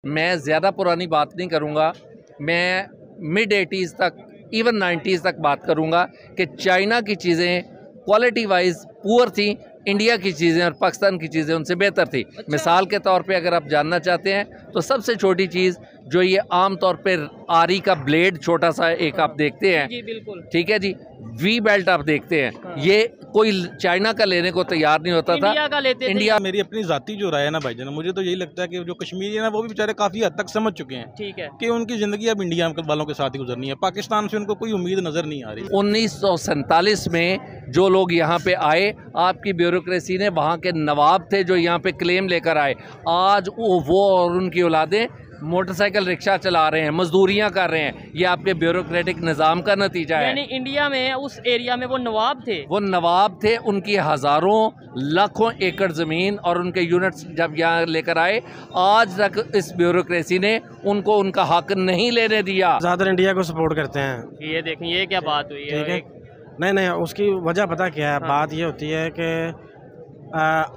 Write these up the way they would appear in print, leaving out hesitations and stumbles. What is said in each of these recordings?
मैं ज़्यादा पुरानी बात नहीं करूँगा, मैं मिड 80s तक इवन 90s तक बात करूँगा कि चाइना की चीज़ें क्वालिटी वाइज पुअर थी, इंडिया की चीज़ें और पाकिस्तान की चीज़ें उनसे बेहतर थी। अच्छा। मिसाल के तौर पे अगर आप जानना चाहते हैं तो सबसे छोटी चीज़ जो ये आम तौर पे आरी का ब्लेड छोटा सा एक आप देखते हैं, जी बिल्कुल, ठीक है जी, वी बेल्ट आप देखते हैं, हाँ। ये कोई चाइना का लेने को तैयार नहीं होता था। इंडिया का लेते थे। इंडिया मेरी अपनी ज़ाती जो राय है ना भाईजान, मुझे तो यही लगता है कि जो कश्मीरी है ना वो भी बेचारे काफ़ी हद तक समझ चुके हैं ठीक है कि उनकी ज़िंदगी अब इंडिया वालों के साथ ही गुजरनी है। पाकिस्तान से उनको कोई उम्मीद नज़र नहीं आ रही। 1947 में जो लोग यहाँ पे आए, आपकी ब्यूरोक्रेसी ने वहाँ के नवाब थे जो यहाँ पे क्लेम लेकर आए, आज वो और उनकी औलादें मोटरसाइकिल रिक्शा चला रहे हैं, मजदूरियाँ कर रहे हैं। ये आपके ब्यूरोक्रेटिक निज़ाम का नतीजा है। यानी इंडिया में उस एरिया में वो नवाब थे। वो नवाब थे, उनकी हज़ारों लाखों एकड़ ज़मीन और उनके यूनिट्स जब यहाँ लेकर आए, आज तक इस ब्यूरोक्रेसी ने उनको उनका हक नहीं लेने दिया। ज़्यादातर इंडिया को सपोर्ट करते हैं। ये देखें, ये क्या बात हुई है? ठीक है, नहीं उसकी वजह पता क्या है? हाँ। बात ये होती है कि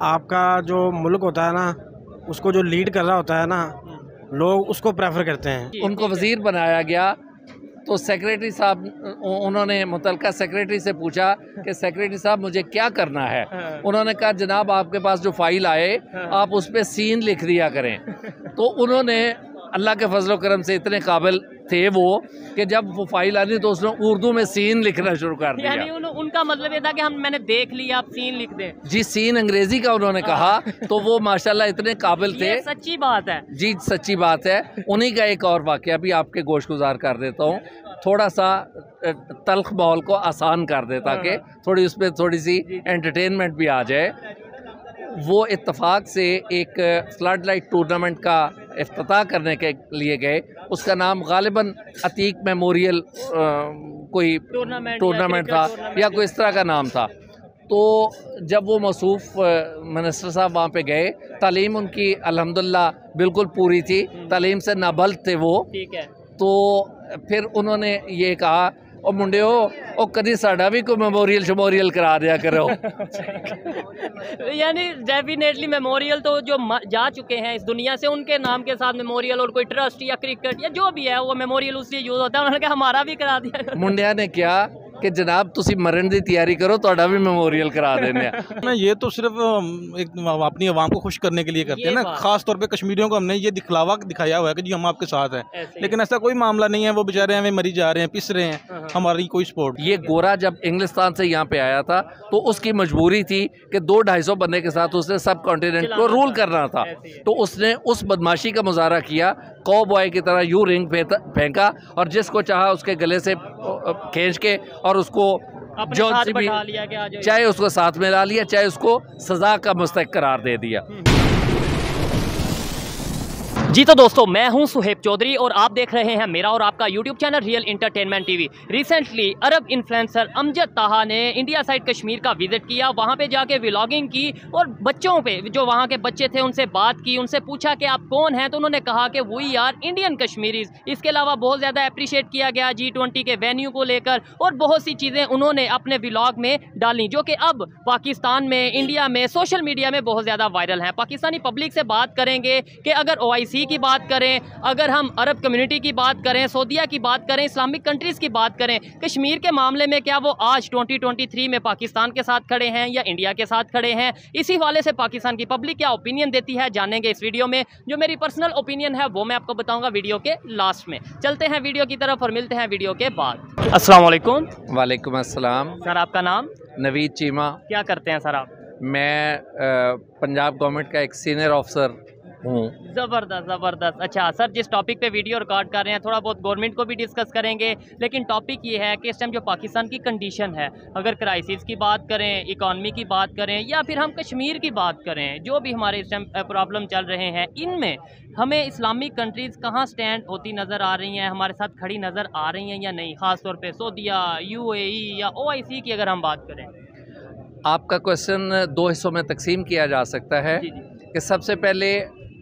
आपका जो मुल्क होता है ना, उसको जो लीड कर रहा होता है ना, लोग उसको प्रेफर करते हैं। उनको वज़ीर बनाया गया तो सेक्रेटरी साहब, उन्होंने मुतलका सेक्रेटरी से पूछा कि सेक्रेटरी साहब मुझे क्या करना है। हाँ। उन्होंने कहा जनाब आपके पास जो फाइल आए हाँ। आप उस पर सीन लिख दिया करें। तो उन्होंने अल्लाह के फजल करम से इतने काबिल थे वो कि जब वो फाइल आनी तो उसने उर्दू में सीन लिखना शुरू कर दिया। यानी उनका मतलब ये था कि मैंने देख लिया, आप सीन लिख दें। जी, सीन अंग्रेजी का उन्होंने कहा तो वो माशाल्लाह इतने काबिल थे। ये सच्ची बात है। जी सच्ची बात है। उन्हीं का एक और वाक़या भी आपके गोशगुजार कर देता हूँ, थोड़ा सा तल्ख माहौल को आसान कर दे ताकि थोड़ी उस पर थोड़ी सी एंटरटेनमेंट भी आ जाए। वो इत्तफाक से एक फ्लड लाइट टूर्नामेंट का इफ्तिताह करने के लिए गए, उसका नाम गालिबन अतीक मेमोरियल कोई टूर्नामेंट था या कोई इस तरह का नाम था। तो जब वो मौसूफ मिनिस्टर साहब वहाँ पे गए, तालीम उनकी अल्हम्दुलिल्लाह बिल्कुल पूरी थी, तालीम से नाबल्द थे वो। ठीक है। तो फिर उन्होंने ये कहा, ओ मुंडे ओ कदी साड़ा भी कोई मेमोरियल शमोरियल करा दिया करो। यानी डेफिनेटली मेमोरियल तो जो जा चुके हैं इस दुनिया से, उनके नाम के साथ मेमोरियल और कोई ट्रस्ट या क्रिकेट या जो भी है वो मेमोरियल उससे यूज होता है। उन्होंने कहा हमारा भी करा दिया। मुंडिया ने क्या कि जनाब तुसी मरण की तैयारी करो, तो भी मेमोरियल करा देने। ना ये तो सिर्फ एक अपनी आवाम को खुश करने के लिए करते हैं ना। खास तौर पे कश्मीरियों को हमने ये दिखलावा दिखाया हुआ है कि जी हम आपके साथ हैं, लेकिन ऐसा कोई मामला नहीं है। वो बेचारे हमें मरी जा रहे हैं, पिस रहे हैं, हमारी कोई सपोर्ट। ये गोरा जब इंग्लिस्तान से यहाँ पे आया था तो उसकी मजबूरी थी कि 200-250 बंदे के साथ उसने सब कॉन्टिनेंट को रूल करना था। तो उसने उस बदमाशी का मुजाहरा किया, कॉबॉय की तरह यूं रिंग फेंका और जिसको चाहा उसके गले से खींच के और उसको जो भी चाहे उसको साथ में ला लिया, चाहे उसको सजा का मुस्तहिक करार दे दिया। जी तो दोस्तों, मैं हूं सुहेब चौधरी और आप देख रहे हैं मेरा और आपका YouTube channel real entertainment TV. Recently Arab influencer Amjad Taha ने इंडिया साइड कश्मीर का विजिट किया, वहां पे जाके व्लॉगिंग की और बच्चों पे, जो वहां के बच्चे थे उनसे बात की, उनसे पूछा कि आप कौन हैं, तो उन्होंने कहा कि वी आर इंडियन कश्मीरीज। इसके अलावा बहुत ज़्यादा अप्रिशिएट किया गया G20 के वेन्यू को लेकर और बहुत सी चीज़ें उन्होंने अपने व्लॉग में डाली जो कि अब पाकिस्तान में, इंडिया में, सोशल मीडिया में बहुत ज़्यादा वायरल हैं। पाकिस्तानी पब्लिक से बात करेंगे कि अगर OIC की बात करें, अगर हम अरब कम्युनिटी की बात करें, सऊदीया की बात करें, इस्लामिक कंट्रीज़ की बात करें, कश्मीर के मामले में क्या वो आज 2023 में पाकिस्तान के साथ खड़े हैं या इंडिया के साथ खड़े हैं? इसी वाले से पाकिस्तान की पब्लिक क्या ओपिनियन देती है जानेंगे इस वीडियो में। जो मेरी पर्सनल ओपिनियन है वो मैं आपको बताऊंगा वीडियो के लास्ट में। चलते हैं वीडियो की तरफ और मिलते हैं वीडियो के बाद। अस्सलाम वालेकुम। वालेकुम अस्सलाम। सर आपका नाम? नवीद चीमा। क्या करते हैं सर आप? मैं पंजाब गवर्नमेंट का एक सीनियर ऑफिसर हूँ। ज़बरदस्त ज़बरदस्त। अच्छा सर, जिस टॉपिक पे वीडियो रिकॉर्ड कर रहे हैं थोड़ा बहुत गवर्नमेंट को भी डिस्कस करेंगे, लेकिन टॉपिक ये है कि इस टाइम जो पाकिस्तान की कंडीशन है, अगर क्राइसिस की बात करें, इकॉनमी की बात करें या फिर हम कश्मीर की बात करें, जो भी हमारे इस टाइम प्रॉब्लम चल रहे हैं, इनमें हमें इस्लामिक कंट्रीज़ कहाँ स्टैंड होती नज़र आ रही हैं, हमारे साथ खड़ी नज़र आ रही हैं या नहीं? ख़ास तौर पर सऊदीया, UAE या OIC की अगर हम बात करें। आपका क्वेश्चन 2 हिस्सों में तकसीम किया जा सकता है कि सबसे पहले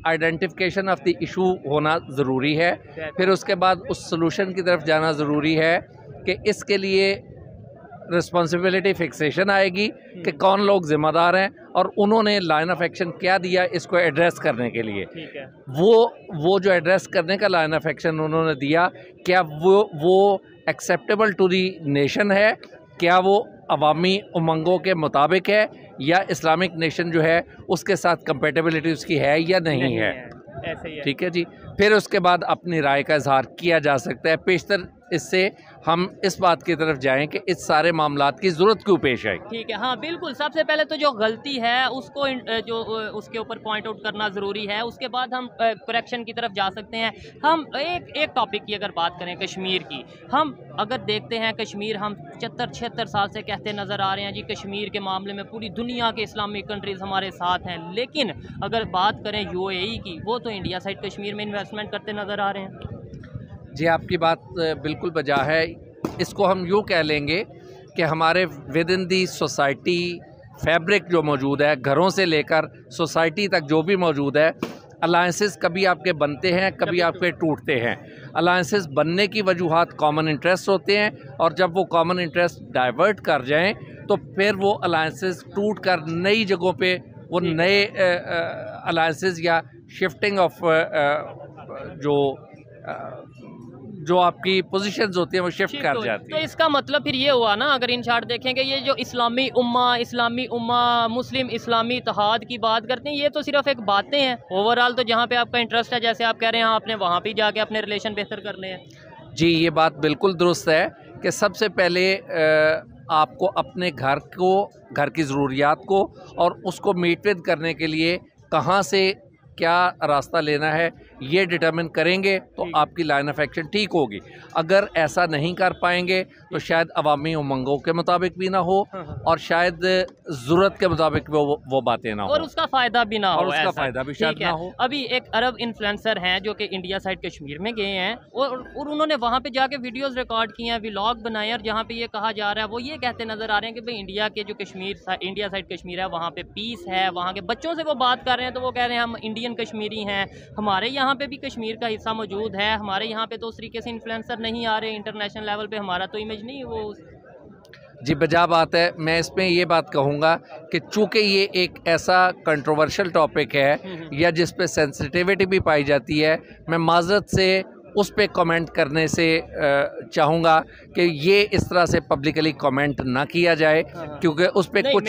आइडेंटिफिकेशन ऑफ द इशू होना ज़रूरी है, फिर उसके बाद उस सलूशन की तरफ जाना ज़रूरी है कि इसके लिए रिस्पॉन्सिबिलिटी फिक्सेशन आएगी कि कौन लोग ज़िम्मेदार हैं और उन्होंने लाइन ऑफ एक्शन क्या दिया इसको एड्रेस करने के लिए। ठीक है। वो जो एड्रेस करने का लाइन ऑफ एक्शन उन्होंने दिया, क्या वो एक्सेप्टेबल टू दी नेशन है, क्या वो अवामी उमंगों के मुताबिक है, या इस्लामिक नेशन जो है उसके साथ कंपेटेबिलिटी उसकी है या नहीं है। ऐसे ही है। ठीक है जी, फिर उसके बाद अपनी राय का इजहार किया जा सकता है। पेशतर इससे हम इस बात की तरफ जाएं कि इस सारे मामलात की ज़रूरत क्यों पेश आई। ठीक है, हाँ बिल्कुल। सबसे पहले तो जो गलती है उसको जो उसके ऊपर पॉइंट आउट करना ज़रूरी है, उसके बाद हम करेक्शन की तरफ जा सकते हैं। हम एक टॉपिक की अगर बात करें कश्मीर की, हम अगर देखते हैं कश्मीर, हम 75-76 साल से कहते नज़र आ रहे हैं जी कश्मीर के मामले में पूरी दुनिया के इस्लामिक कंट्रीज़ हमारे साथ हैं, लेकिन अगर बात करें UAE की, वो तो इंडिया साइड कश्मीर में इन्वेस्टमेंट करते नज़र आ रहे हैं। जी, आपकी बात बिल्कुल बजा है। इसको हम यूँ कह लेंगे कि हमारे with in the society fabric जो मौजूद है, घरों से लेकर सोसाइटी तक जो भी मौजूद है, अलायंसेस कभी आपके बनते हैं, कभी आपके टूटते हैं। अलायंसेस बनने की वजूहात कॉमन इंटरेस्ट होते हैं, और जब वो कॉमन इंटरेस्ट डाइवर्ट कर जाएं तो फिर वो अलायंसेस टूट कर नई जगहों पे वो नए अलायंसेस या शिफ्टिंग ऑफ जो आपकी पोजीशंस होती हैं वो शिफ्ट कर जाती तो है। इसका मतलब फिर ये हुआ ना, अगर इन शार्ट देखेंगे, ये जो इस्लामी उम्मा मुस्लिम इस्लामी इत्तेहाद की बात करते हैं, ये तो सिर्फ एक बातें हैं। ओवरऑल तो जहाँ पे आपका इंटरेस्ट है, जैसे आप कह रहे हैं, आपने वहाँ पे जाके अपने रिलेशन बेहतर करने हैं। जी, ये बात बिल्कुल दुरुस्त है कि सबसे पहले आपको अपने घर की ज़रूरियात को और उसको मीट विद करने के लिए कहाँ से क्या रास्ता लेना है ये डिटरमिन करेंगे तो आपकी लाइन ऑफ एक्शन ठीक होगी। अगर ऐसा नहीं कर पाएंगे तो शायद अवामी उमंगों के मुताबिक भी ना हो, और शायद ज़रूरत के मुताबिक वो बातें ना हो, और उसका फ़ायदा भी ना हो, और उसका फ़ायदा भी शायद ना हो। अभी एक अरब इन्फ्लुएंसर हैं जो कि इंडिया साइड कश्मीर में गए हैं, और उन्होंने वहाँ पे जाके वीडियोस रिकॉर्ड किए हैं, व्लॉग बनाए, और जहाँ पे ये कहा जा रहा है, वो ये कहते नज़र आ रहे हैं कि भाई इंडिया के जो इंडिया साइड कश्मीर है वहाँ पे पीस है। वहाँ के बच्चों से वो बात कर रहे हैं तो वो कह रहे हैं हम इंडियन कश्मीरी हैं, हमारे यहाँ पे भी कश्मीर का हिस्सा मौजूद है, हमारे यहाँ पे तो उस तरीके से इन्फ्लुएंसर नहीं आ रहे इंटरनेशनल लेवल पे, हमारा तो इमेज नहीं वो। जी, बजा बात है। मैं इसमें ये बात कहूँगा कि चूँकि ये एक ऐसा कंट्रोवर्शियल टॉपिक है या जिस पे सेंसिटिविटी भी पाई जाती है, मैं माज़रत से उस पे कमेंट करने से चाहूँगा कि ये इस तरह से पब्लिकली कमेंट ना किया जाए, क्योंकि उस पे कुछ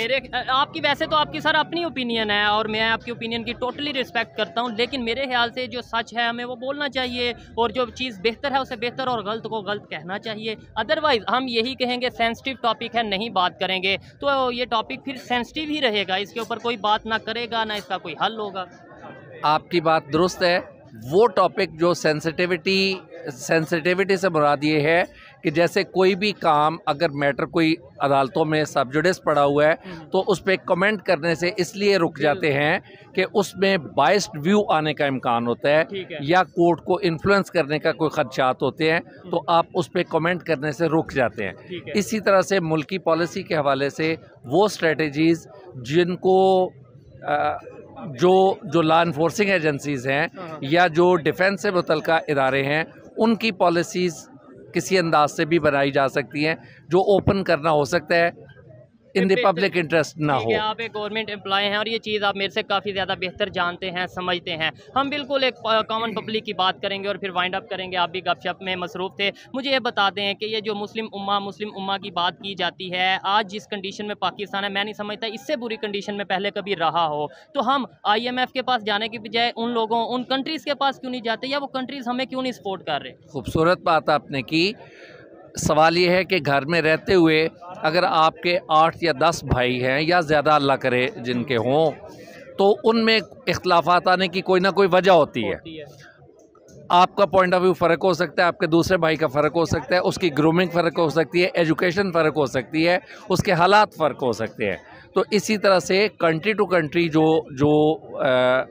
आपकी वैसे तो आपकी सर अपनी ओपिनियन है और मैं आपकी ओपिनियन की टोटली रिस्पेक्ट करता हूँ, लेकिन मेरे ख्याल से जो सच है हमें वो बोलना चाहिए, और जो चीज़ बेहतर है उसे बेहतर और गलत को गलत कहना चाहिए। अदरवाइज़ हम यही कहेंगे सेंसिटिव टॉपिक है, नहीं बात करेंगे तो ये टॉपिक फिर सेंसिटिव ही रहेगा, इसके ऊपर कोई बात ना करेगा ना इसका कोई हल होगा। आपकी बात दुरुस्त है। वो टॉपिक जो सेंसिटिविटी से मुराद ये है कि जैसे कोई भी काम, अगर मैटर कोई अदालतों में सब जुडिस पड़ा हुआ है तो उस पर कमेंट करने से इसलिए रुक जाते हैं कि उसमें बाइस्ड व्यू आने का इम्कान होता है, या कोर्ट को इन्फ्लुएंस करने का कोई खदशात होते हैं, तो आप उस पर कमेंट करने से रुक जाते हैं। इसी तरह से मुल्की पॉलिसी के हवाले से वो स्ट्रेटजीज़ जिनको जो लॉ इन्फोर्सिंग एजेंसीज़ हैं या जो डिफेंस से मुतल्लिका इदारे हैं, उनकी पॉलिसीज़ किसी अंदाज से भी बनाई जा सकती हैं जो ओपन करना हो सकता है, इन द पब्लिक इंटरेस्ट ना हो। आप एक गवर्नमेंट एम्प्लॉय हैं और ये चीज़ आप मेरे से काफ़ी ज़्यादा बेहतर जानते हैं, समझते हैं। हम बिल्कुल एक कॉमन पब्लिक की बात करेंगे और फिर वाइंड अप करेंगे। आप भी गपशप में मसरूफ़ थे। मुझे ये बता दें कि ये जो मुस्लिम उम्मा की बात की जाती है, आज जिस कंडीशन में पाकिस्तान है, मैं नहीं समझता इससे बुरी कंडीशन में पहले कभी रहा हो। तो हम IMF के पास जाने की बजाय उन कंट्रीज़ के पास क्यों नहीं जाते, या वो कंट्रीज़ हमें क्यों नहीं सपोर्ट कर रहे? खूबसूरत बात आपने की। सवाल ये है कि घर में रहते हुए अगर आपके 8 या 10 भाई हैं या ज़्यादा अल्लाह करे जिनके हों, तो उनमें इख्तलाफात आने की कोई ना कोई वजह होती है। आपका पॉइंट ऑफ व्यू फ़र्क हो सकता है, आपके दूसरे भाई का फ़र्क हो सकता है, उसकी ग्रूमिंग फ़र्क हो सकती है, एजुकेशन फ़र्क हो सकती है, उसके हालात फ़र्क हो सकते हैं। तो इसी तरह से कंट्री टू कंट्री जो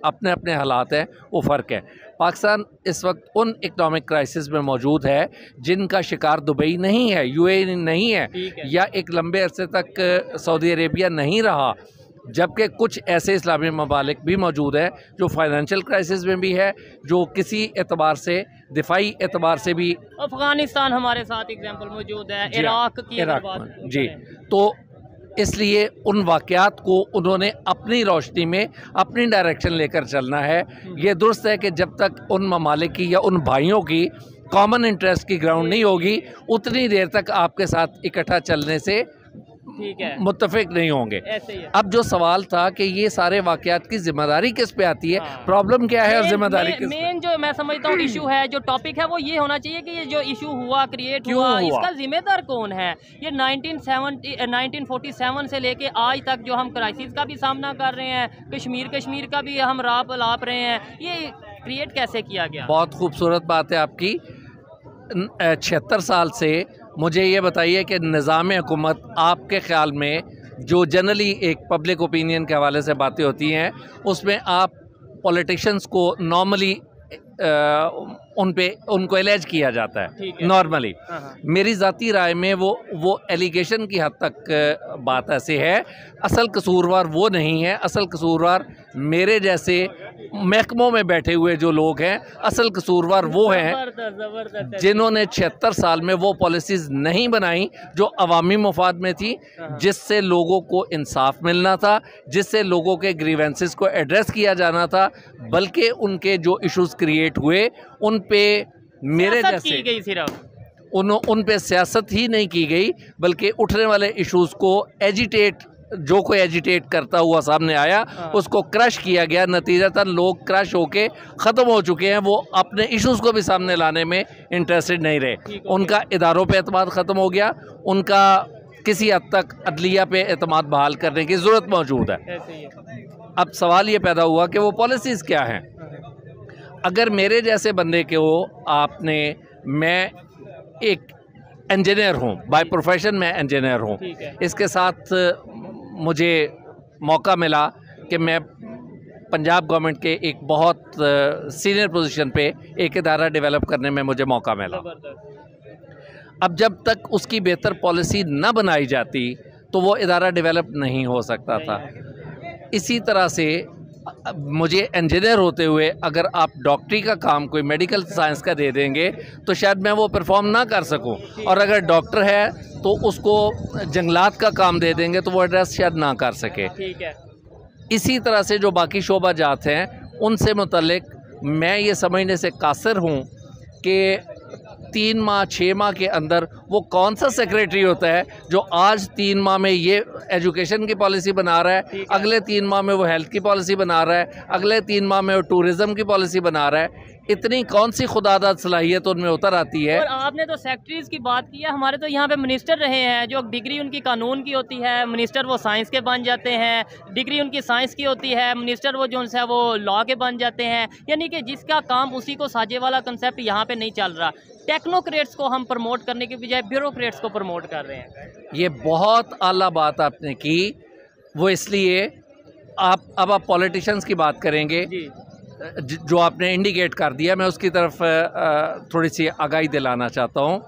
अपने अपने हालात हैं वो फ़र्क है। पाकिस्तान इस वक्त उन इकनॉमिक क्राइसिस में मौजूद है जिनका शिकार दुबई नहीं है, UAE नहीं है, या एक लंबे अरसे तक सऊदी अरेबिया नहीं रहा, जबकि कुछ ऐसे इस्लामी ममालिक भी मौजूद है जो फाइनेंशियल क्राइसिस में भी है, जो किसी एतबार से दिफाई एतबार से भी, अफगानिस्तान हमारे साथ एग्जाम्पल मौजूद है, इराक की जी। तो इसलिए उन वाक़यात को उन्होंने अपनी रोशनी में अपनी डायरेक्शन लेकर चलना है। ये दुरुस्त है कि जब तक उन ममालिक की या उन भाइयों की कॉमन इंटरेस्ट की ग्राउंड नहीं होगी, उतनी देर तक आपके साथ इकट्ठा चलने से ठीक है, मुत्तफिक नहीं होंगे। ऐसे ही है। अब जो सवाल था कि ये सारे वाक़यात की जिम्मेदारी किस पे आती है, हाँ। प्रॉब्लम क्या है और जिम्मेदारी किस पे? मेन जो मैं समझता हूँ इशू है, जो टॉपिक है वो ये होना चाहिए कि ये जो इशू हुआ, क्रिएट क्यों हुआ, हुआ? इसका जिम्मेदार कौन है। ये 1947 से लेके आज तक जो हम क्राइसिस का भी सामना कर रहे हैं, कश्मीर का भी हम लाप रहे हैं, ये क्रिएट कैसे किया गया? बहुत खूबसूरत बात है आपकी। 76 साल से मुझे ये बताइए कि निज़ाम हुकूमत आपके ख़्याल में जो जनरली एक पब्लिक ओपिनियन के हवाले से बातें होती हैं, उसमें आप पॉलिटिशियंस को नॉर्मली उनको एलिज किया जाता है नॉर्मली। मेरी ज़ाती राय में वो एलिगेशन की हद तक बात ऐसे है। असल कसूरवार वो नहीं है, असल कसूरवार मेरे जैसे महकमों में बैठे हुए जो लोग हैं, असल कसूरवार वो हैं जिन्होंने 76 साल में वो पॉलिसीज़ नहीं बनाई जो अवामी मुफाद में थी, जिससे लोगों को इंसाफ मिलना था, जिससे लोगों के ग्रीवेंसेस को एड्रेस किया जाना था, बल्कि उनके जो इश्यूज़ क्रिएट हुए उन पे मेरे जैसे की गई सिर्फ उन पे सियासत ही नहीं की गई, बल्कि उठने वाले इश्यूज़ को जो कोई एजिटेट करता हुआ सामने आया उसको क्रश किया गया। नतीजतन लोग क्रश होके ख़त्म हो चुके हैं, वो अपने इश्यूज़ को भी सामने लाने में इंटरेस्टेड नहीं रहे। उनका इदारों पे एतमाद ख़त्म हो गया, उनका किसी हद तक अदलिया पे एतमाद बहाल करने की ज़रूरत मौजूद है। अब सवाल ये पैदा हुआ कि वो पॉलिसीज़ क्या हैं। अगर मेरे जैसे बंदे के मैं एक इंजीनियर हूँ, बाय प्रोफेशन मैं इंजीनियर हूँ, इसके साथ मुझे मौका मिला कि मैं पंजाब गवर्नमेंट के एक बहुत सीनियर पोजीशन पे एक इदारा डेवलप करने में मुझे मौका मिला। अब जब तक उसकी बेहतर पॉलिसी न बनाई जाती तो वो इदारा डेवलप नहीं हो सकता था। इसी तरह से मुझे इंजीनियर होते हुए अगर आप डॉक्टरी का काम कोई मेडिकल साइंस का दे देंगे तो शायद मैं वो परफॉर्म ना कर सकूं, और अगर डॉक्टर है तो उसको जंगलात का काम दे देंगे तो वो एड्रेस शायद ना कर सके। ठीक है। इसी तरह से जो बाकी शोबा जात हैं उनसे मुतल्लिक मैं ये समझने से कासिर हूँ कि 3 माह 6 माह के अंदर वो कौन सा सेक्रेटरी होता है जो आज 3 माह में ये एजुकेशन की पॉलिसी बना रहा है, अगले 3 माह में वो हेल्थ की पॉलिसी बना रहा है, अगले 3 माह में वो टूरिज़्म की पॉलिसी बना रहा है। इतनी कौन सी खुदादाद सलाहियत उनमें उतर आती है। और आपने तो सेक्रेटरीज की बात की है, हमारे तो यहाँ पे मिनिस्टर रहे हैं जो डिग्री उनकी कानून की होती है, मिनिस्टर वो साइंस के बन जाते हैं, डिग्री उनकी साइंस की होती है, मिनिस्टर वो जो है वो लॉ के बन जाते हैं। यानी कि जिसका काम उसी को साझे वाला कंसेप्ट यहाँ पे नहीं चल रहा। टेक्नोक्रेट्स को हम प्रमोट करने के बजाय ब्यूरोक्रेट्स को प्रमोट कर रहे हैं। ये बहुत आला बात आपने की। वो इसलिए अब आप पॉलिटिशियंस की बात करेंगे जो आपने इंडिकेट कर दिया, मैं उसकी तरफ थोड़ी सी आगाही दिलाना चाहता हूँ।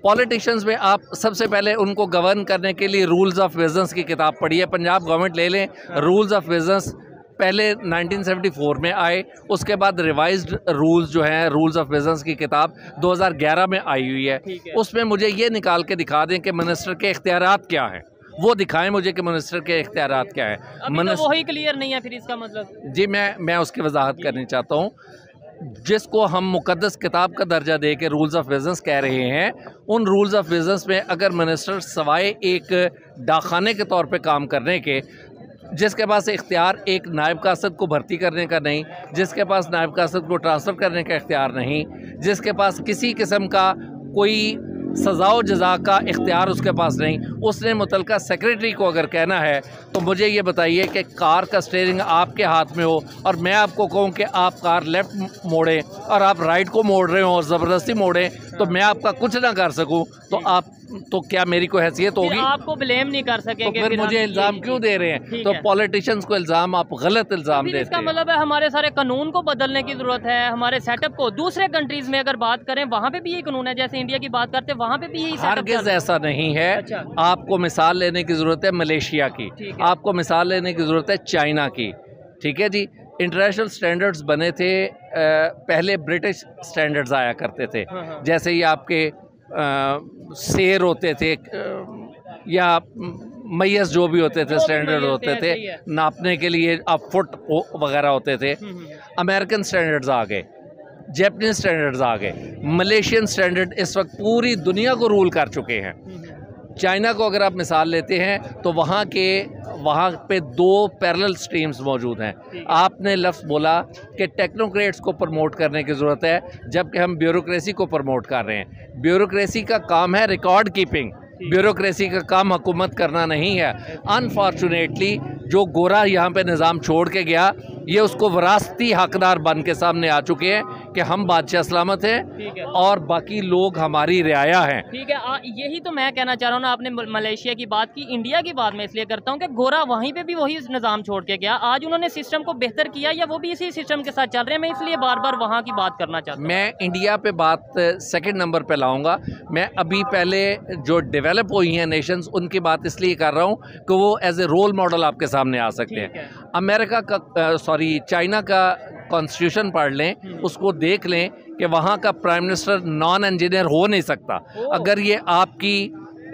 पॉलिटिशियंस में आप सबसे पहले उनको गवर्न करने के लिए रूल्स ऑफ बिजनेस की किताब पढ़ी है। पंजाब गवर्नमेंट ले लें, रूल्स ऑफ बिजनेस पहले 1974 में आए, उसके बाद रिवाइज्ड रूल्स जो हैं रूल्स ऑफ बिजनेस की किताब 2011 में आई हुई है। उसमें मुझे ये निकाल के दिखा दें कि मिनिस्टर के इख्तियारात क्या हैं, वो दिखाएं मुझे कि मिनिस्टर के इख्तियारात क्या है। तो वही क्लियर नहीं है फिर इसका मतलब। जी मैं उसकी वजाहत करनी चाहता हूँ। जिसको हम मुकद्दस किताब का दर्जा दे के रूल्स ऑफ बिजनेस कह रहे हैं, उन रूल्स ऑफ बिजनेस में अगर मिनिस्टर सवाए एक डाकखाने के तौर पे काम करने के, जिसके पास इख्तियार एक नायब कासद को भर्ती करने का नहीं, जिसके पास नायब कासद को ट्रांसफ़र करने का इख्तियार नहीं, जिसके पास किसी किस्म का कोई सज़ा व जज़ा का इख्तियार उसके पास नहीं, उसने मुतलका सेक्रेटरी को अगर कहना है तो मुझे ये बताइए कि कार का स्टीयरिंग आपके हाथ में हो और मैं आपको कहूँ कि आप कार लेफ़्ट मोड़ें और आप राइट को मोड़ रहे हो और ज़बरदस्ती मोड़ें तो मैं आपका कुछ ना कर सकूँ, तो क्या मेरी कोई हैसियत होगी? आपको ब्लेम नहीं कर सकेंगे। तो फिर मुझे इल्ज़ाम क्यों दे रहे हैं? तो पॉलिटिशियंस को इल्ज़ाम आप गलत इल्ज़ाम देते हैं। इसका मतलब है हमारे सारे कानून को बदलने की ज़रूरत है, हमारे सेटअप को। दूसरे कंट्रीज़ में अगर बात करें वहाँ पे भी यही कानून है, जैसे इंडिया की बात करते हैं वहाँ पे भी यही हरगिज़ ऐसा नहीं है। आपको मिसाल लेने की ज़रूरत है मलेशिया की, आपको मिसाल लेने की ज़रूरत है चाइना की। ठीक है जी, इंटरनेशनल स्टैंडर्ड्स बने थे, पहले ब्रिटिश स्टैंडर्ड्स आया करते थे। जैसे ये आपके शेर होते थे या मैस जो भी होते थे, स्टैंडर्ड होते थे नापने के लिए, अब फुट वगैरह होते थे। अमेरिकन स्टैंडर्ड्स आ गए, जैपनीज स्टैंडर्ड्स आ गए, मलेशियन स्टैंडर्ड इस वक्त पूरी दुनिया को रूल कर चुके हैं। चाइना को अगर आप मिसाल लेते हैं तो वहाँ पे 2 पैरेलल स्ट्रीम्स मौजूद हैं। आपने लफ्ज़ बोला कि टेक्नोक्रेट्स को प्रमोट करने की ज़रूरत है, जबकि हम ब्यूरोक्रेसी को प्रमोट कर रहे हैं। ब्यूरोक्रेसी का काम है रिकॉर्ड कीपिंग, ब्यूरोक्रेसी का काम हुकूमत करना नहीं है। अनफॉर्चुनेटली जो गोरा यहाँ पे निज़ाम छोड़ के गया, ये उसको विरासती हकदार बन के सामने आ चुके हैं कि हम बादशाह सलामत हैं और बाकी लोग हमारी रियाया हैं। ठीक है, यही तो मैं कहना चाह रहा हूँ ना। आपने मलेशिया की बात की, इंडिया की बात मैं इसलिए करता हूँ कि गोरा वहीं पे भी वही निज़ाम छोड़ के गया। आज उन्होंने सिस्टम को बेहतर किया या वो भी इसी सिस्टम के साथ चल रहे हैं? मैं इसलिए बार बार वहाँ की बात करना चाहता हूँ। मैं इंडिया पे बात सेकंड नंबर पे लाऊंगा। मैं अभी पहले जो डेवलप हुई हैं नेशंस, उनकी बात इसलिए कर रहा हूँ कि वो एज ए रोल मॉडल आपके सामने आ सकते हैं। अमेरिका का चाइना का कॉन्स्टिट्यूशन पढ़ लें, उसको देख लें कि वहाँ का प्राइम मिनिस्टर नॉन इंजीनियर हो नहीं सकता। अगर ये आपकी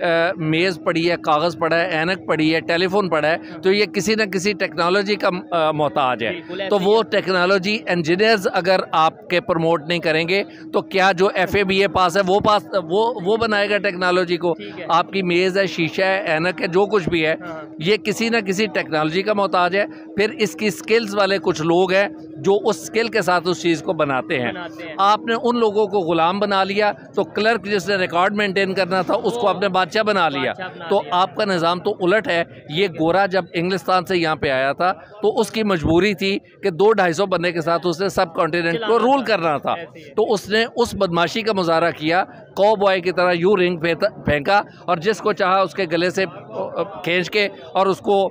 मेज़ पड़ी है, कागज़ पड़ा है, ऐनक पड़ी है, टेलीफोन पड़ा है, तो ये किसी न किसी टेक्नोलॉजी का मोहताज है। तो वो टेक्नोलॉजी इंजीनियर्स अगर आपके प्रमोट नहीं करेंगे तो क्या जो FABA पास है वो बनाएगा टेक्नोलॉजी को? आपकी मेज़ है, शीशा है, ऐनक है, जो कुछ भी है, ये किसी न किसी टेक्नोलॉजी का मोहताज है। फिर इसकी स्किल्स वाले कुछ लोग हैं जो उस स्किल के साथ उस चीज़ को बनाते हैं। आपने उन लोगों को गुलाम बना लिया, तो क्लर्क जिसने रिकॉर्ड मेंटेन करना था उसको आपने बादशाह बना लिया। तो आपका निज़ाम तो उलट है। ये गोरा जब इंग्लिस्तान से यहाँ पे आया था तो उसकी मजबूरी थी कि 200-250 बंदे के साथ उसने सब कॉन्टिनेंट को रूल करना था। तो उसने उस बदमाशी का मुजाहरा किया, कॉबॉय की तरह यूं रिंग फेंका और जिसको चाहा उसके गले से खींच के और उसको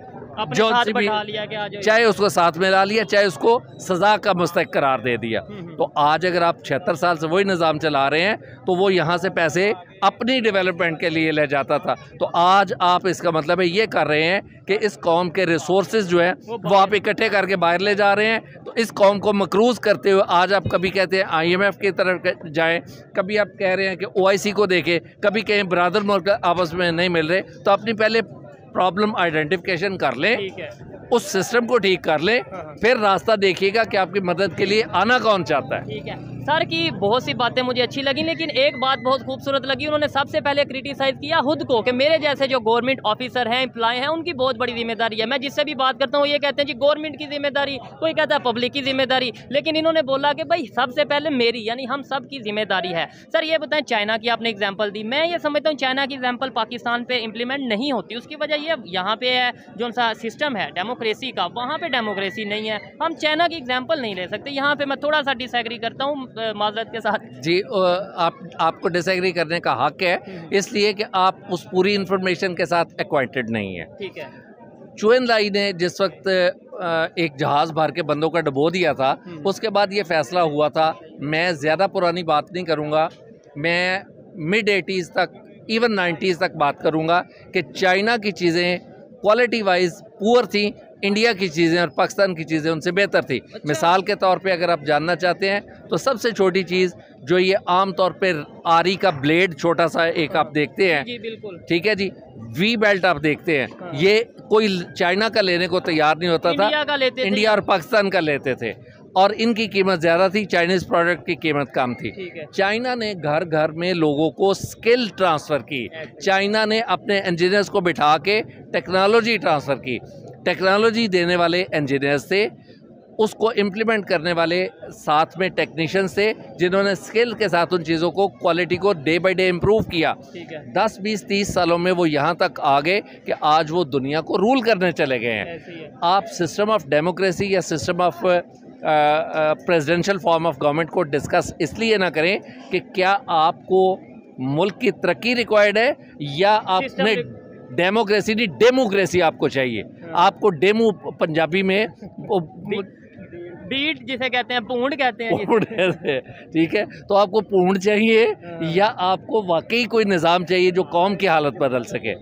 जो भी, चाहे उसको साथ में ला लिया, चाहे उसको सज़ा का मुस्तहक करार दे दिया। तो आज अगर आप 76 साल से वही निज़ाम चला रहे हैं तो वो यहाँ से पैसे अपनी डेवलपमेंट के लिए ले जाता था। तो आज आप इसका मतलब है ये कर रहे हैं कि इस कौम के रिसोर्सेज जो हैं वो आप इकट्ठे करके बाहर ले जा रहे हैं। तो इस कौम को मकरूज़ करते हुए आज आप कभी कहते हैं IMF की तरफ जाएं, कभी आप कह रहे हैं कि OIC को देखें, कभी कहीं ब्रादर मुल्क आपस में नहीं मिल रहे। तो अपनी पहले प्रॉब्लम आइडेंटिफिकेशन कर लें, उस सिस्टम को ठीक कर लें, फिर रास्ता देखिएगा कि आपकी मदद के लिए आना कौन चाहता है। ठीक है सर की बहुत सी बातें मुझे अच्छी लगी, लेकिन एक बात बहुत खूबसूरत लगी। उन्होंने सबसे पहले क्रिटिसाइज किया खुद को कि मेरे जैसे जो गवर्नमेंट ऑफिसर हैं, एम्प्लॉय हैं, उनकी बहुत बड़ी जिम्मेदारी है। मैं जिससे भी बात करता हूँ ये कहते हैं जी गवर्नमेंट की जिम्मेदारी, कोई कहता है पब्लिक की जिम्मेदारी, लेकिन इन्होंने बोला कि भाई सबसे पहले मेरी, यानी हम सब की जिम्मेदारी है। सर ये बताएं, चाइना की आपने एग्जाम्पल दी, मैं ये समझता हूँ चाइना की एग्जाम्पल पाकिस्तान पे इम्प्लीमेंट नहीं होती। उसकी वजह ये यहाँ पे है जो सा सिस्टम है डेमोक्रेसी का, वहाँ पे डेमोक्रेसी नहीं है। हम चाइना की एग्जाम्पल नहीं ले सकते। यहाँ पे मैं थोड़ा सा डिसएग्री करता हूँ माजरत के साथ। जी आपको डिसएग्री करने का हक है, इसलिए कि आप उस पूरी इंफॉर्मेशन के साथ एक्वाइंटेड नहीं है। ठीक है। चू एन लाई ने जिस वक्त एक जहाज़ भर के बंदों का डुबो दिया था, उसके बाद ये फैसला हुआ था, मैं ज़्यादा पुरानी बात नहीं करूँगा, मैं मिड 80s तक, इवन 90s तक बात करूँगा कि चाइना की चीज़ें क्वालिटी वाइज पुअर थी, इंडिया की चीज़ें और पाकिस्तान की चीज़ें उनसे बेहतर थी। अच्छा। मिसाल के तौर पे अगर आप जानना चाहते हैं तो सबसे छोटी चीज़ जो ये आम तौर पे आरी का ब्लेड छोटा सा एक आप देखते हैं, जी बिल्कुल, ठीक है जी, वी बेल्ट आप देखते हैं, ये कोई चाइना का लेने को तैयार नहीं होता था, इंडिया का लेते थे, इंडिया और पाकिस्तान का लेते थे, और इनकी कीमत ज़्यादा थी, चाइनीज़ प्रोडक्ट की कीमत कम थी। चाइना ने घर घर में लोगों को स्किल ट्रांसफ़र की, चाइना ने अपने इंजीनियर्स को बिठा के टेक्नोलॉजी ट्रांसफ़र की, टेक्नोलॉजी देने वाले इंजीनियर्स थे, उसको इम्प्लीमेंट करने वाले साथ में टेक्नीशियंस थे, जिन्होंने स्किल के साथ उन चीज़ों को, क्वालिटी को डे बाय डे इम्प्रूव किया। 10, 20, 30 सालों में वो यहाँ तक आ गए कि आज वो दुनिया को रूल करने चले गए हैं। आप सिस्टम ऑफ डेमोक्रेसी या system of presidential form of government को डिस्कस इसलिए ना करें कि क्या आपको मुल्क की तरक्की रिक्वायर्ड है या आपने डेमोक्रेसी नहीं डेमोक्रेसी आपको चाहिए। आपको डेमो पंजाबी में बीट जिसे कहते हैं, पूंड कहते हैं, पूंड कहते हैं, ठीक है। तो आपको पूंड चाहिए या आपको वाकई कोई निज़ाम चाहिए जो कौम की हालत बदल सके।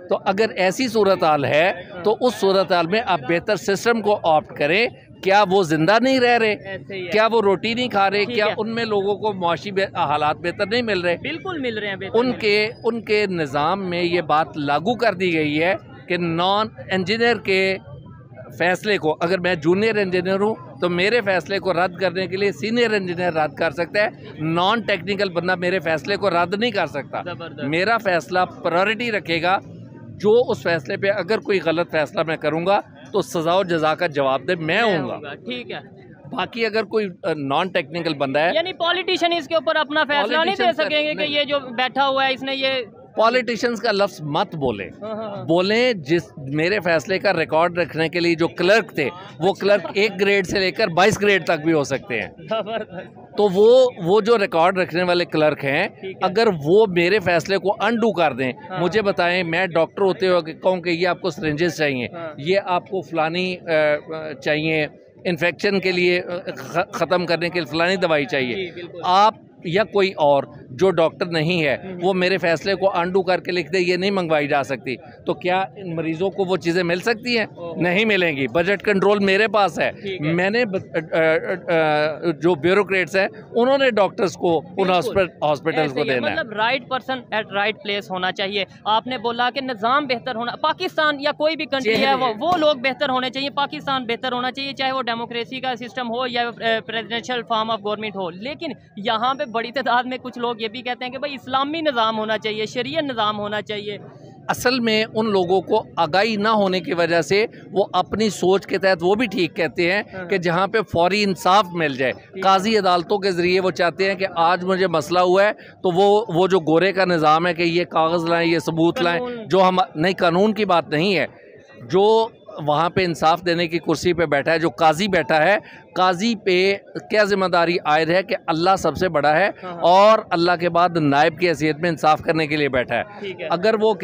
तो अगर ऐसी सूरत हाल है तो उस सूरत हाल में आप बेहतर सिस्टम को ऑप्ट करें। क्या वो जिंदा नहीं रह रहे, क्या वो रोटी नहीं खा रहे, क्या उनमें लोगों को मुआशी हालात बेहतर नहीं मिल रहे? बिल्कुल मिल रहे हैं। उनके निज़ाम में ये बात लागू कर दी गई है कि नॉन इंजीनियर के फैसले को, अगर मैं जूनियर इंजीनियर हूँ तो मेरे फैसले को रद्द करने के लिए सीनियर इंजीनियर रद्द कर सकता है, नॉन टेक्निकल बंदा मेरे फैसले को रद्द नहीं कर सकता। मेरा फैसला प्रायोरिटी रखेगा, जो उस फैसले पे अगर कोई गलत फैसला मैं करूँगा तो सज़ा और जज़ा का जवाबदेह मैं होऊंगा। ठीक है। बाकी अगर कोई नॉन टेक्निकल बंदा है, यानी पॉलिटिशियन इसके ऊपर अपना फैसला नहीं दे सकेंगे कि ये जो बैठा हुआ है इसने ये। पॉलिटिशियंस का लफ्ज मत बोले, बोले जिस मेरे फैसले का रिकॉर्ड रखने के लिए जो क्लर्क थे वो क्लर्क 1 ग्रेड से लेकर 22 ग्रेड तक भी हो सकते हैं। तो वो जो रिकॉर्ड रखने वाले क्लर्क हैं, अगर वो मेरे फैसले को अनडू कर दें, मुझे बताएं, मैं डॉक्टर होते हुए कहूँ कि ये आपको सिरिंजेस चाहिए, ये आपको फलानी चाहिए, इन्फेक्शन के लिए ख़त्म करने के लिए फलानी दवाई चाहिए, आप या कोई और जो डॉक्टर नहीं है वो मेरे फैसले को अनडू करके लिख दे, ये नहीं मंगवाई जा सकती, तो क्या इन मरीजों को वो चीज़ें मिल सकती हैं? नहीं मिलेंगी। बजट कंट्रोल मेरे पास है, मैंने जो ब्यूरोक्रेट्स हैं उन्होंने डॉक्टर्स को उन हॉस्पिटल्स को देना है। मतलब right person at right place होना चाहिए। आपने बोला कि निज़ाम बेहतर होना, पाकिस्तान या कोई भी कंट्री है वो लोग बेहतर होने चाहिए, पाकिस्तान बेहतर होना चाहिए, चाहे वो डेमोक्रेसी का सिस्टम हो या प्रेसिडेंशियल फॉर्म ऑफ गवर्नमेंट हो। लेकिन यहाँ पे बड़ी तादाद में कुछ लोग ये भी कहते हैं कि भाई इस्लामी निज़ाम होना चाहिए, शरीयत निज़ाम होना चाहिए। असल में उन लोगों को आगाही ना होने की वजह से वो अपनी सोच के तहत वो भी ठीक कहते हैं कि जहाँ पे फौरी इंसाफ मिल जाए, काजी अदालतों के ज़रिए वो चाहते हैं कि आज मुझे मसला हुआ है तो वो जो गोरे का निज़ाम है कि ये कागज़ लाएं, ये सबूत लाएं, जो हम नहीं, कानून की बात नहीं है, जो वहाँ पे इंसाफ देने की कुर्सी पे बैठा है, जो काजी बैठा है, काजी पे क्या जिम्मेदारी आयद है कि अल्लाह सबसे बड़ा है और अल्लाह के बाद नायब की हैसियत में इंसाफ करने के लिए बैठा है। अगर वो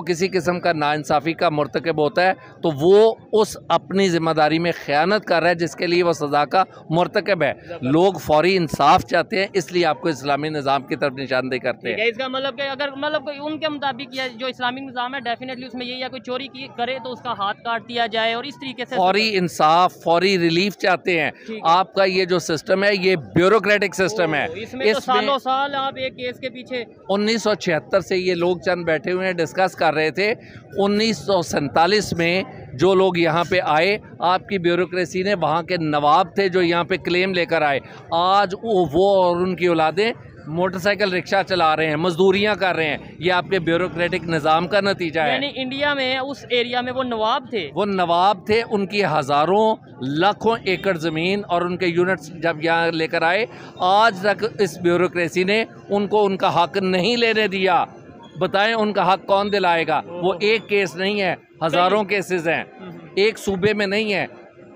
किसी किस्म का नाइंसाफ़ी का मुर्तकब होता है तो वो उस अपनी ज़िम्मेदारी में ख़यानत कर रहा है जिसके लिए वो सज़ा का मुर्तकब है। लोग फौरी इंसाफ चाहते हैं, इसलिए आपको इस्लामी निज़ाम की तरफ निशानदेही करते हैं। इसका मतलब कि अगर उनके मुताबिक जो इस्लामिक निज़ाम है डेफिनेटली उसमें यही है, कोई चोरी करे तो उसका हाथ काट दिया जाए और इस तरीके से फौरी इंसाफ, फौरी रिलीफ चाहते हैं। आपका ये जो सिस्टम है ये ब्यूरोक्रेटिक सिस्टम है, इसमें तो सालों साल आप एक केस के पीछे। 1976 से ये लोग चंद बैठे हुए हैं, डिस्कस कर रहे थे। 1947 में जो लोग यहाँ पे आए, आपकी ब्यूरोक्रेसी ने, वहाँ के नवाब थे जो यहाँ पे क्लेम लेकर आए, आज वो और उनकी औलादें मोटरसाइकिल रिक्शा चला रहे हैं, मजदूरियाँ कर रहे हैं। ये आपके ब्यूरोक्रेटिक निज़ाम का नतीजा है। यानी इंडिया में उस एरिया में वो नवाब थे, उनकी हज़ारों लाखों एकड़ ज़मीन और उनके यूनिट्स जब यहाँ लेकर आए, आज तक इस ब्यूरोक्रेसी ने उनको उनका हक नहीं लेने दिया। बताएं उनका हक कौन दिलाएगा? वो एक केस नहीं है, हज़ारों केसेस हैं, एक सूबे में नहीं है,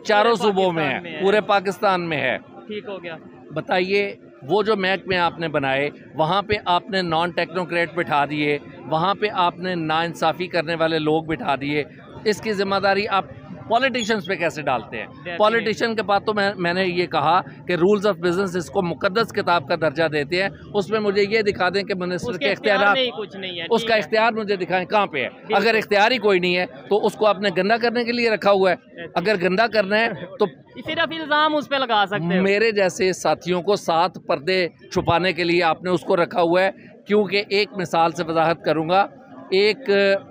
चारों सूबों में है, पूरे पाकिस्तान में है। ठीक हो गया। बताइए, वो जो महकमे आपने बनाए वहाँ पे आपने नॉन टेक्नोक्रेट बिठा दिए, वहाँ पे आपने नाइंसाफ़ी करने वाले लोग बिठा दिए, इसकी ज़िम्मेदारी आप पॉलिटिशियंस पे कैसे डालते हैं? पॉलिटिशियन के पास तो मैंने ये कहा कि रूल्स ऑफ बिजनेस इसको मुकद्दस किताब का दर्जा देते हैं, उसमें मुझे ये दिखा दें कि मिनिस्टर के इख्तियार कुछ नहीं है, उसका इख्तियार मुझे दिखाएं कहाँ पे है। अगर इख्तियार ही कोई नहीं है तो उसको आपने गंदा करने के लिए रखा हुआ है। अगर गंदा करना है तो सिर्फ इल्ज़ाम उस पर लगा सकते हैं। मेरे जैसे साथियों को 7 पर्दे छुपाने के लिए आपने उसको रखा हुआ है। क्योंकि एक मिसाल से वजाहत करूँगा, एक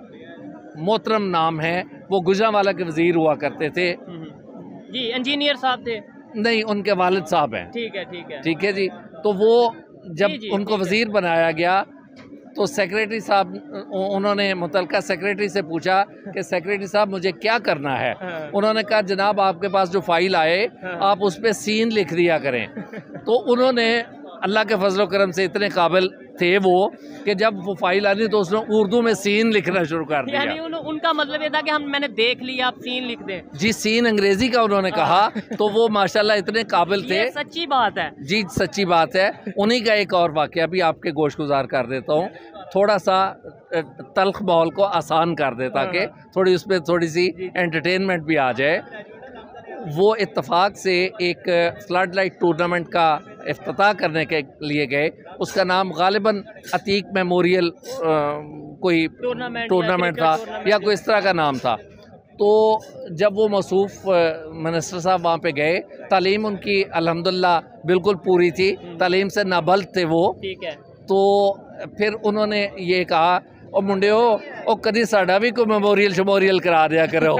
मोहतरम नाम है, वो गुजरांवाला के वज़ीर हुआ करते थे जी, इंजीनियर साहब थे? नहीं, उनके वालिद साहब हैं। ठीक है जी। तो वो जब उनको वज़ीर बनाया गया तो सेक्रेटरी साहब, उन्होंने मुतलका सेक्रेटरी से पूछा कि सेक्रेटरी साहब मुझे क्या करना है? उन्होंने कहा जनाब आपके पास जो फाइल आए आप उस पर सीन लिख दिया करें। तो उन्होंने अल्लाह के फजल करम से इतने काबिल थे वो कि जब वो फाइल आनी तो उसने उर्दू में सीन लिखना शुरू कर दिया। यानी उनका मतलब ये था कि मैंने देख लिया, आप सीन लिख दें। जी, सीन अंग्रेजी का उन्होंने कहा। तो वो माशाल्लाह इतने काबिल थे। सच्ची बात है जी, सच्ची बात है। उन्हीं का एक और वाक़या भी आपके गोशगुजार कर देता हूँ, थोड़ा सा तल्ख माहौल को आसान कर दे ताकि थोड़ी उस पर थोड़ी सी एंटरटेनमेंट भी आ जाए। वो इत्तफाक से एक फ्लड लाइट टूर्नामेंट का इफ्तिताह करने के लिए गए, उसका नाम गालिबन अतीक मेमोरियल कोई टूर्नामेंट था या कोई इस तरह का नाम था। तो जब वो मौसूफ मिनिस्टर साहब वहाँ पे गए, तालीम उनकी अल्हम्दुलिल्लाह बिल्कुल पूरी थी, तालीम से नाबल्द थे वो। ठीक है। तो फिर उन्होंने ये कहा ਉਹ ਮੁੰਡਿਓ ਉਹ ਕਦੀ ਸਾਡਾ ਵੀ ਕੋਈ ਮੈਮੋਰੀਅਲ ਸ਼ਮੋਰੀਅਲ करा दिया करो।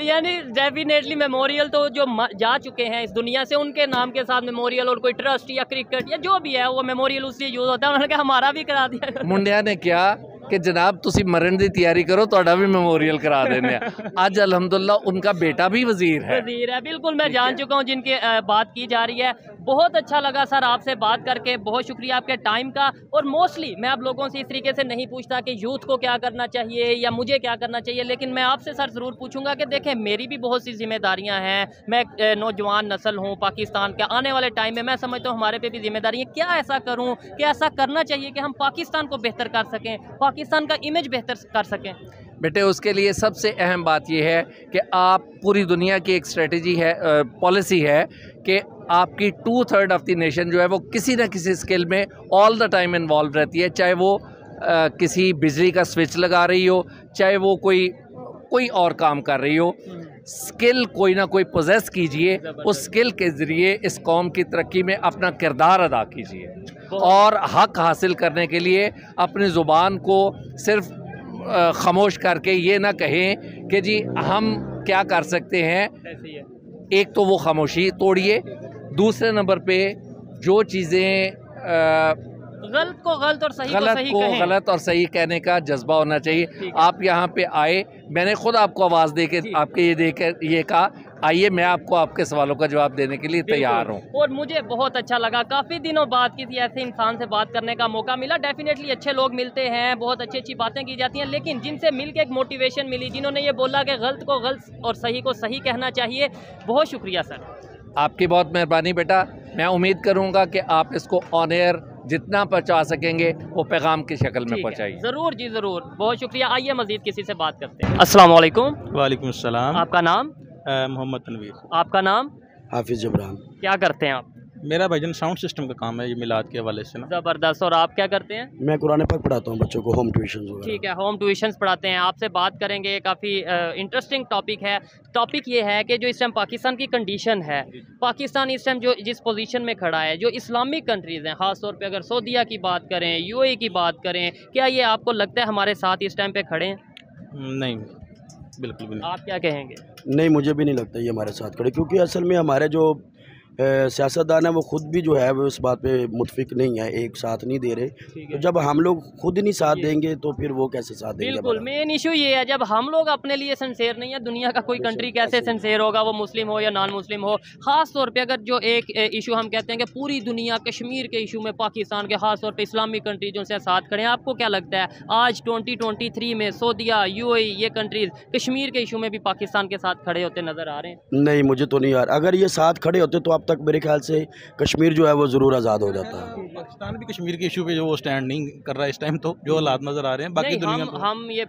यानी डेफिनेटली मेमोरियल तो जो जा चुके हैं इस दुनिया से उनके नाम के साथ मेमोरियल और कोई ट्रस्ट या क्रिकेट या जो भी है वो मेमोरियल उससे यूज होता है, उन्होंने कहा हमारा भी करा दिया। ਮੁੰਡਿਆਂ ने क्या कि जनाब तुसी मरण की तैयारी करो, ਤੁਹਾਡਾ भी मेमोरियल करा देने आज अल्हम्दुलिल्लाह उनका बेटा भी वजीर है। बिल्कुल मैं जान चुका हूँ जिनकी बात की जा रही है। बहुत अच्छा लगा सर आपसे बात करके, बहुत शुक्रिया आपके टाइम का। और मोस्टली मैं आप लोगों से इस तरीके से नहीं पूछता कि यूथ को क्या करना चाहिए या मुझे क्या करना चाहिए, लेकिन मैं आपसे सर ज़रूर पूछूंगा कि देखें मेरी भी बहुत सी जिम्मेदारियां हैं, मैं नौजवान नस्ल हूँ पाकिस्तान के, आने वाले टाइम में मैं समझता हूँ हमारे पे भी जिम्मेदारी है। क्या ऐसा करूँ कि ऐसा करना चाहिए कि हम पाकिस्तान को बेहतर कर सकें, पाकिस्तान का इमेज बेहतर कर सकें? बेटे उसके लिए सबसे अहम बात यह है कि आप पूरी दुनिया की एक स्ट्रेटजी है, पॉलिसी है कि आपकी 2/3 ऑफ द नेशन जो है वो किसी न किसी स्किल में ऑल द टाइम इन्वॉल्व रहती है, चाहे वो किसी बिजली का स्विच लगा रही हो, चाहे वो कोई और काम कर रही हो। स्किल कोई ना कोई पोजेस कीजिए, उस स्किल के ज़रिए इस कौम की तरक्की में अपना किरदार अदा कीजिए और हक हासिल करने के लिए अपनी ज़ुबान को सिर्फ खामोश करके ये ना कहें कि जी हम क्या कर सकते हैं। एक तो वो खामोशी तोड़िए, दूसरे नंबर पे जो चीज़ें गलत को गलत और सही गलत को सही को कहें। गलत और सही कहने का जज्बा होना चाहिए। आप यहाँ पे आए, मैंने खुद आपको आवाज़ दे के आपके ये देकर ये कहा आइए, मैं आपको आपके सवालों का जवाब देने के लिए तैयार हूँ। और मुझे बहुत अच्छा लगा, काफ़ी दिनों बाद किसी ऐसे इंसान से बात करने का मौका मिला। डेफिनेटली अच्छे लोग मिलते हैं, बहुत अच्छी अच्छी बातें की जाती हैं, लेकिन जिनसे मिलकर एक मोटिवेशन मिली, जिन्होंने ये बोला कि गलत को गलत और सही को सही कहना चाहिए, बहुत शुक्रिया सर। आपकी बहुत मेहरबानी बेटा। मैं उम्मीद करूँगा कि आप इसको ऑन एयर जितना पहुँचा सकेंगे वो पैगाम की शक्ल में पहुँचाइए। ज़रूर जी ज़रूर, बहुत शुक्रिया। आइए मज़ीद किसी से बात करते हैं। अस्सलाम वालेकुम। वालेकुम अस्सलाम। आपका नाम? मोहम्मद तनवीर। आपका नाम? हाफिज जबरान। क्या करते हैं आप? मेरा भाईजान साउंड सिस्टम का काम है, ये मिलाद के हवाले से ना। ज़बरदस्त। और आप क्या करते हैं? मैं कुरान पाक पढ़ाता हूँ बच्चों को, होम ट्यूशन। ठीक है, होम ट्यूशन्स पढ़ाते हैं। आपसे बात करेंगे, काफ़ी इंटरेस्टिंग टॉपिक है। टॉपिक ये है कि जो इस टाइम पाकिस्तान की कंडीशन है, पाकिस्तान इस टाइम जो जिस पोजीशन में खड़ा है, जो इस्लामिक कंट्रीज़ हैं, ख़ास तौर पे अगर सऊदीया की बात करें, यूएई की बात करें, क्या ये आपको लगता है हमारे साथ इस टाइम पे खड़े हैं? नहीं, बिल्कुल भी नहीं। आप क्या कहेंगे? नहीं, मुझे भी नहीं लगता ये हमारे साथ खड़े, क्योंकि असल में हमारे जो सियासतदान है वो खुद भी जो है वो इस बात पे मुतफिक नहीं है, एक साथ नहीं दे रहे। तो जब हम लोग खुद नहीं साथ देंगे तो फिर वो कैसे साथ देंगे? बिल्कुल, मेन इशू ये है, जब हम लोग अपने लिए सिंसेयर नहीं है, दुनिया का कोई कंट्री कैसे सिंसेयर होगा, वो मुस्लिम हो या नॉन मुस्लिम हो। ख़ास तौर पे अगर जो एक इशू हम कहते हैं कि पूरी दुनिया कश्मीर के इशू में पाकिस्तान के ख़ास तौर पे इस्लामिक कंट्री जो से साथ खड़े हैं, आपको क्या लगता है आज 2023 में सऊदीया, यूएई, ये कंट्रीज़ कश्मीर के इशू में भी पाकिस्तान के साथ खड़े होते नज़र आ रहे हैं? नहीं, मुझे तो नहीं यार, अगर ये साथ खड़े होते तो अब तक मेरे ख्याल से कश्मीर जो है वो ज़रूर आज़ाद हो जाता है। पाकिस्तान भी कश्मीर के इशू पे जो वो स्टैंड नहीं कर रहा है इस टाइम, तो जो हालात नज़र आ रहे हैं बाकी दुनिया को। हम ये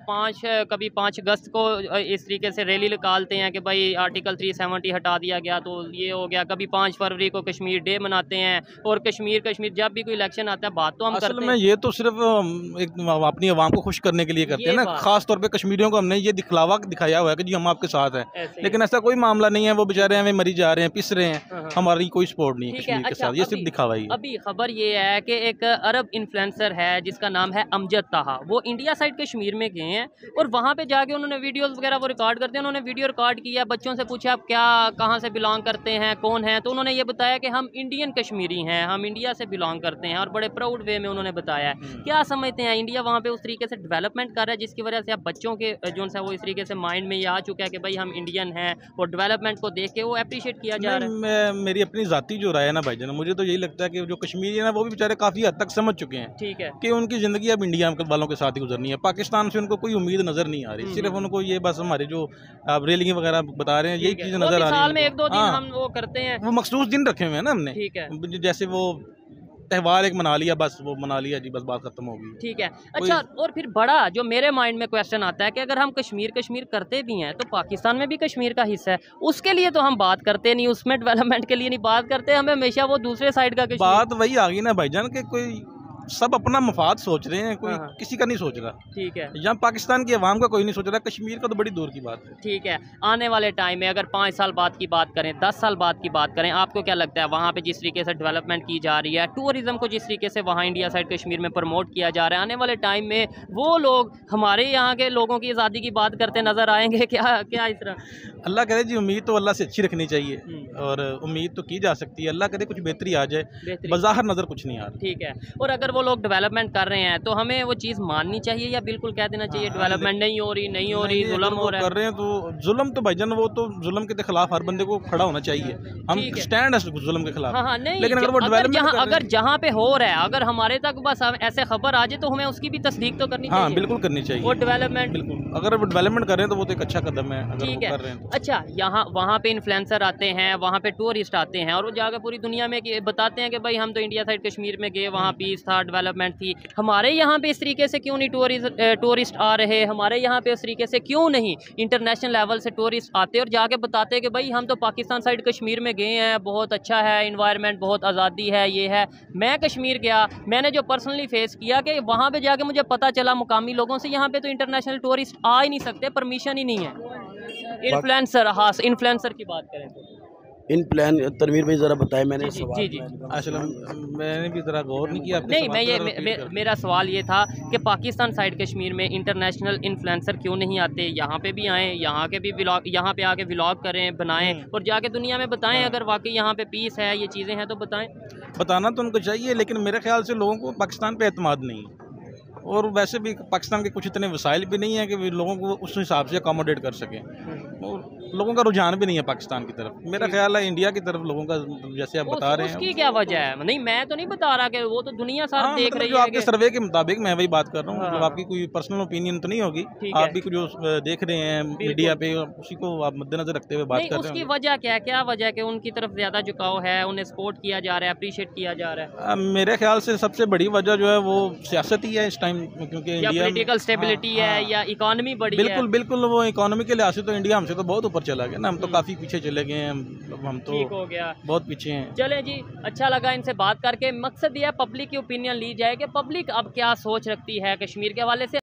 कभी 5 अगस्त को इस तरीके से रैली निकालते हैं कि भाई आर्टिकल 370 हटा दिया गया तो ये हो गया, कभी 5 फरवरी को कश्मीर डे मनाते हैं, और कश्मीर जब भी कोई इलेक्शन आता है बात तो हम करते हैं। असल में ये तो सिर्फ एक अपनी आवाम को खुश करने के लिए करते हैं ना। खास तौर पे कश्मीरियों को हमने ये दिखलावा दिखाया हुआ है कि जी हम आपके साथ हैं, लेकिन ऐसा कोई मामला नहीं है। वो बेचारे हमें मरी जा रहे हैं, पिस रहे हैं, हमारी कोई सपोर्ट नहीं है कश्मीर के साथ। ये सिर्फ दिखावा ही। अभी खबर ये है कि एक अरब इन्फ्लुएंसर है जिसका नाम है अमजद ताहा, वो इंडिया साइड कश्मीर में गए हैं और वहाँ पे जाके उन्होंने वीडियोस वगैरह वो रिकॉर्ड करते हैं। उन्होंने वीडियो रिकॉर्ड किया, बच्चों से पूछा आप क्या कहाँ से बिलोंग करते हैं, कौन हैं, तो उन्होंने ये बताया कि हम इंडियन कश्मीरी हैं, हम इंडिया से बिलोंग करते हैं, और बड़े प्राउड वे में उन्होंने बताया है। क्या समझते हैं इंडिया वहाँ पे उस तरीके से डेवलपमेंट कर रहा है जिसकी वजह से अब बच्चों के जो है वो इस तरीके से माइंड में ये आ चुका है कि भाई हम इंडियन हैं, और डेवलपमेंट को देख के वो अप्रिशिएट किया जा रहा है? मेरी अपनी ज़ाती जो राय है ना भाईजान, मुझे तो यही लगता है कि जो कश्मीरी है ना वो भी बेचारे काफ़ी हद तक समझ चुके हैं, ठीक है, कि उनकी ज़िंदगी अब इंडिया वालों के साथ ही गुजरनी है। पाकिस्तान से उनको कोई उम्मीद नज़र नहीं आ रही, सिर्फ उनको ये बस हमारे जो आप रेलिंग वगैरह बता रहे हैं यही चीज़ें नज़र आ रही है। साल में 1-2 दिन हम वो करते हैं, वो मखसूस दिन रखे हुए हैं ना हमने, ठीक है, जैसे वो त्यौहार एक मना लिया, बस वो मना लिया जी, बस बात खत्म हो गई। ठीक है। अच्छा, और फिर बड़ा जो मेरे माइंड में क्वेश्चन आता है कि अगर हम कश्मीर करते भी हैं तो पाकिस्तान में भी कश्मीर का हिस्सा है, उसके लिए तो हम बात करते नहीं, उसमें डेवलपमेंट के लिए नहीं बात करते, हमें हमेशा वो दूसरे साइड का बात वही आ गई ना भाईजान कि कोई सब अपना मफाद सोच रहे हैं, कोई किसी का नहीं सोच रहा। ठीक है, यहाँ पाकिस्तान की आवाम का कोई नहीं सोच रहा, कश्मीर का तो बड़ी दूर की बात है। ठीक है। आने वाले टाइम में अगर 5 साल बाद की बात करें, 10 साल बाद की बात करें, आपको क्या लगता है वहाँ पे जिस तरीके से डेवलपमेंट की जा रही है, टूरिज्म को जिस तरीके से वहाँ इंडिया साइड कश्मीर में प्रमोट किया जा रहा है, आने वाले टाइम में वो लोग हमारे यहाँ के लोगों की आज़ादी की बात करते नज़र आएंगे क्या? क्या इस तरह? अल्लाह करे जी, उम्मीद तो अल्लाह से अच्छी रखनी चाहिए और उम्मीद तो की जा सकती है। अल्लाह करे कुछ बेहतरी आ जाए, बाज़ाहिर नज़र कुछ नहीं आ रहा। ठीक है। और अगर वो लोग डेवलपमेंट कर रहे हैं तो हमें वो चीज़ माननी चाहिए या बिल्कुल कह देना चाहिए डेवलपमेंट नहीं हो रही, जुल्म हो रहा है? कर रहे हैं तो जुल्म तो भाईजान, वो तो जुल्म के खिलाफ हर बंदे को खड़ा होना चाहिए। हम स्टैंड है जुल्म के खिलाफ। हाँ, नहीं, लेकिन अगर वो अगर जहाँ पे हो रहा है, अगर हमारे तक बस ऐसे खबर आ जाए तो हमें उसकी भी तस्दीक तो करनी चाहिए। हाँ, बिल्कुल करनी चाहिए। वो डेवलपमेंट, बिल्कुल, अगर वो डेवलपमेंट कर रहे हैं तो वो तो एक अच्छा कदम है। अगर ठीक वो है। कर रहे हैं तो। अच्छा, यहाँ वहाँ पे इन्फ्लुएंसर आते हैं, वहाँ पे टूरिस्ट आते हैं और वो जाकर पूरी दुनिया में बताते हैं कि भाई हम तो इंडिया साइड कश्मीर में गए, वहाँ पीस था, डेवलपमेंट थी। हमारे यहाँ पे इस तरीके से क्यों नहीं टूरिस्ट आ रहे? हमारे यहाँ पे इस तरीके से क्यों नहीं इंटरनेशनल लेवल से टूरिस्ट आते और जाके बताते हैं कि भाई हम तो पाकिस्तान साइड कश्मीर में गए हैं, बहुत अच्छा है, इन्वायरमेंट बहुत आज़ादी है, ये है। मैं कश्मीर गया, मैंने जो पर्सनली फेस किया कि वहाँ पे जाके मुझे पता चला मुकामी लोगों से, यहाँ पे तो इंटरनेशनल टूरिस्ट आ ही नहीं सकते, परमिशन ही नहीं है। इन्फ्लुएंसर, हाँ, इन्फ्लुएंसर की बात करें तो इन प्लान तनवीर भाई ज़रा बताएं। मैंने जी। असल मैंने भी ज़रा गौर नहीं किया। नहीं, मेरा सवाल ये था कि पाकिस्तान साइड कश्मीर में इंटरनेशनल इन्फ्लुएंसर क्यों नहीं आते? यहाँ पे भी आएँ, यहाँ के भी व्लॉग, यहाँ पे आके व्लॉग करें, बनाएं और जाके दुनिया में बताएं। अगर वाकई यहाँ पे पीस है, ये चीज़ें हैं तो बताएं। बताना तो उनको चाहिए, लेकिन मेरे ख्याल से लोगों को पाकिस्तान पे एतमाद नहीं है और वैसे भी पाकिस्तान के कुछ इतने वसाइल भी नहीं है कि लोगों को उस हिसाब से अकोमोडेट कर सकें और लोगों का रुझान भी नहीं है पाकिस्तान की तरफ। मेरा ख्याल है इंडिया की तरफ लोगों का, जैसे आप बता रहे हैं। उसकी क्या वजह है? नहीं, मैं तो नहीं बता रहा कि वो तो दुनिया सारा देख रही है। जो आपके सर्वे के मुताबिक मैं वही बात कर रहा हूँ। मतलब आपकी कोई पर्सनल ओपिनियन तो नहीं होगी, आप भी जो देख रहे हैं मीडिया पे, उसी को आप मद्देनजर रखते हुए बात कर रहे हैं। उसकी वजह क्या वजह कि उनकी तरफ ज़्यादा झुकाव है, उन्हें सपोर्ट किया जा रहा है, अप्रिशिएट किया जा रहा है? मेरे ख्याल से सबसे बड़ी वजह जो है वो सियासत ही है इस टाइम, क्योंकि इंडिया पॉलिटिकल स्टेबिलिटी है या इकोनॉमी बड़ी है। बिल्कुल वो इकोनॉमी के लिहाज से तो इंडिया हमसे तो बहुत ऊपर चला गया ना। हम तो काफ़ी पीछे चले गए हैं, हम तो ठीक हो गया, बहुत पीछे हैं। चलें जी, अच्छा लगा इनसे बात करके। मकसद ये है पब्लिक की ओपिनियन ली जाए कि पब्लिक अब क्या सोच रखती है कश्मीर के हवाले से।